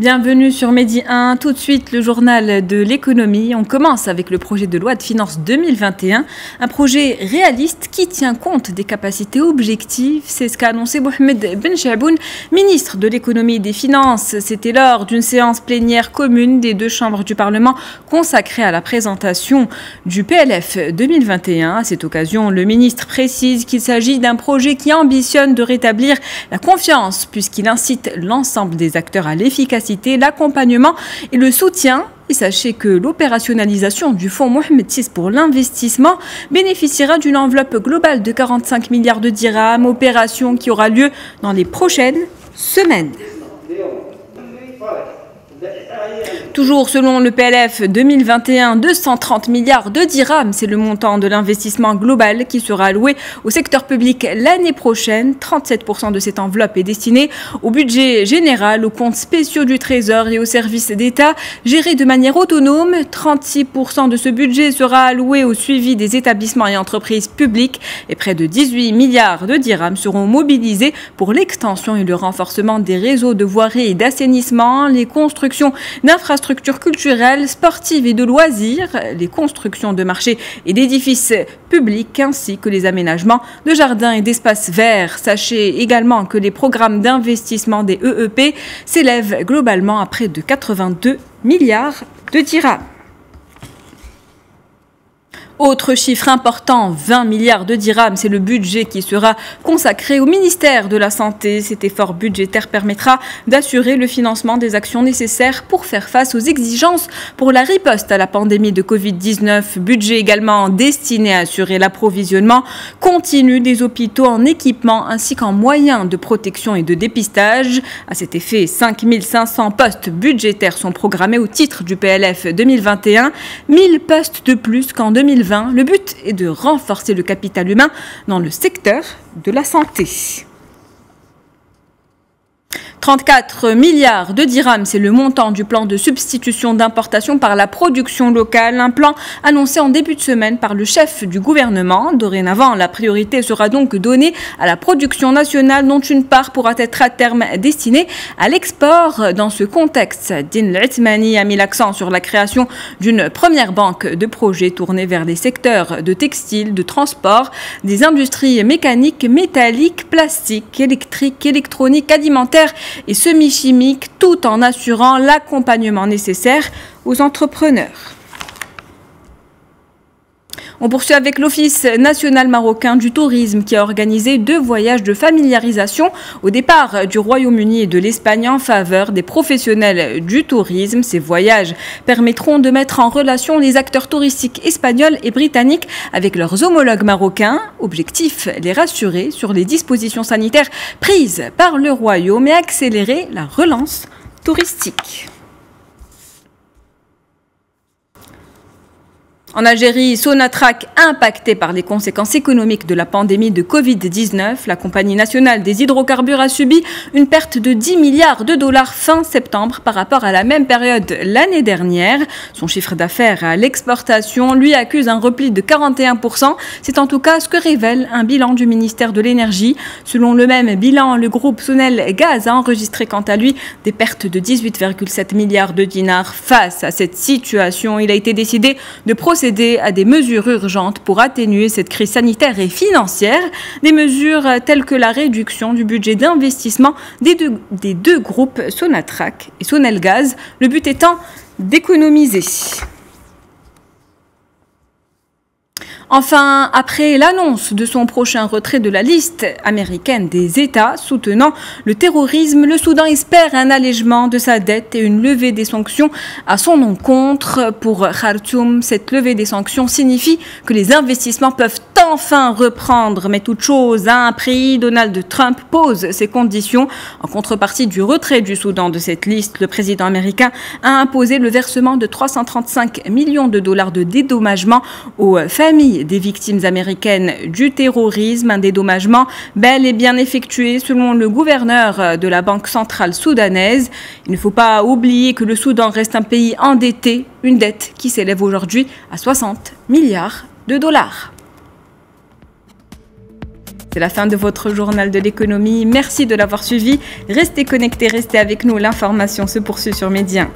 Bienvenue sur Medi 1, tout de suite le journal de l'économie. On commence avec le projet de loi de finances 2021, un projet réaliste qui tient compte des capacités objectives. C'est ce qu'a annoncé Mohamed Ben Chaboun, ministre de l'économie et des finances. C'était lors d'une séance plénière commune des deux chambres du Parlement consacrée à la présentation du PLF 2021. À cette occasion, le ministre précise qu'il s'agit d'un projet qui ambitionne de rétablir la confiance puisqu'il incite l'ensemble des acteurs à l'efficacité, l'accompagnement et le soutien. Et sachez que l'opérationnalisation du fonds Mohamed VI pour l'investissement bénéficiera d'une enveloppe globale de 45 milliards de dirhams, opération qui aura lieu dans les prochaines semaines. Toujours selon le PLF 2021, 230 milliards de dirhams, c'est le montant de l'investissement global qui sera alloué au secteur public l'année prochaine. 37% de cette enveloppe est destinée au budget général, aux comptes spéciaux du Trésor et aux services d'État gérés de manière autonome. 36% de ce budget sera alloué au suivi des établissements et entreprises publiques et près de 18 milliards de dirhams seront mobilisés pour l'extension et le renforcement des réseaux de voirie et d'assainissement, les constructions d'infrastructures culturelles, sportives et de loisirs, les constructions de marchés et d'édifices publics ainsi que les aménagements de jardins et d'espaces verts. Sachez également que les programmes d'investissement des EEP s'élèvent globalement à près de 82 milliards de dirhams. Autre chiffre important, 20 milliards de dirhams, c'est le budget qui sera consacré au ministère de la Santé. Cet effort budgétaire permettra d'assurer le financement des actions nécessaires pour faire face aux exigences pour la riposte à la pandémie de Covid-19. Budget également destiné à assurer l'approvisionnement continu des hôpitaux en équipements ainsi qu'en moyens de protection et de dépistage. À cet effet, 5 500 postes budgétaires sont programmés au titre du PLF 2021, 1000 postes de plus qu'en 2020. Le but est de renforcer le capital humain dans le secteur de la santé. 34 milliards de dirhams, c'est le montant du plan de substitution d'importation par la production locale, un plan annoncé en début de semaine par le chef du gouvernement. Dorénavant, la priorité sera donc donnée à la production nationale dont une part pourra être à terme destinée à l'export. Dans ce contexte, Din Al-Athmani a mis l'accent sur la création d'une première banque de projets tournée vers les secteurs de textile, de transport, des industries mécaniques, métalliques, plastiques, électriques, électroniques, alimentaires et semi-chimiques, tout en assurant l'accompagnement nécessaire aux entrepreneurs. On poursuit avec l'Office national marocain du tourisme qui a organisé 2 voyages de familiarisation au départ du Royaume-Uni et de l'Espagne en faveur des professionnels du tourisme. Ces voyages permettront de mettre en relation les acteurs touristiques espagnols et britanniques avec leurs homologues marocains. Objectif, les rassurer sur les dispositions sanitaires prises par le Royaume et accélérer la relance touristique. En Algérie, Sonatrach, impacté par les conséquences économiques de la pandémie de Covid-19, la compagnie nationale des hydrocarbures a subi une perte de 10 milliards de dollars fin septembre par rapport à la même période l'année dernière. Son chiffre d'affaires à l'exportation lui accuse un repli de 41%. C'est en tout cas ce que révèle un bilan du ministère de l'Énergie. Selon le même bilan, le groupe Sonel Gaz a enregistré quant à lui des pertes de 18,7 milliards de dinars. Face à cette situation, il a été décidé de procéder à des mesures urgentes pour atténuer cette crise sanitaire et financière. Des mesures telles que la réduction du budget d'investissement des deux groupes Sonatrach et Sonel Gaz, le but étant d'économiser. Enfin, après l'annonce de son prochain retrait de la liste américaine des États soutenant le terrorisme, le Soudan espère un allègement de sa dette et une levée des sanctions à son encontre. Pour Khartoum, cette levée des sanctions signifie que les investissements peuvent enfin reprendre. Mais toute chose a un prix. Donald Trump pose ses conditions. En contrepartie du retrait du Soudan de cette liste, le président américain a imposé le versement de 335 millions de dollars de dédommagement aux familles des victimes américaines du terrorisme, un dédommagement bel et bien effectué selon le gouverneur de la Banque centrale soudanaise. Il ne faut pas oublier que le Soudan reste un pays endetté, une dette qui s'élève aujourd'hui à 60 milliards de dollars. C'est la fin de votre journal de l'économie. Merci de l'avoir suivi. Restez connectés, restez avec nous. L'information se poursuit sur Média.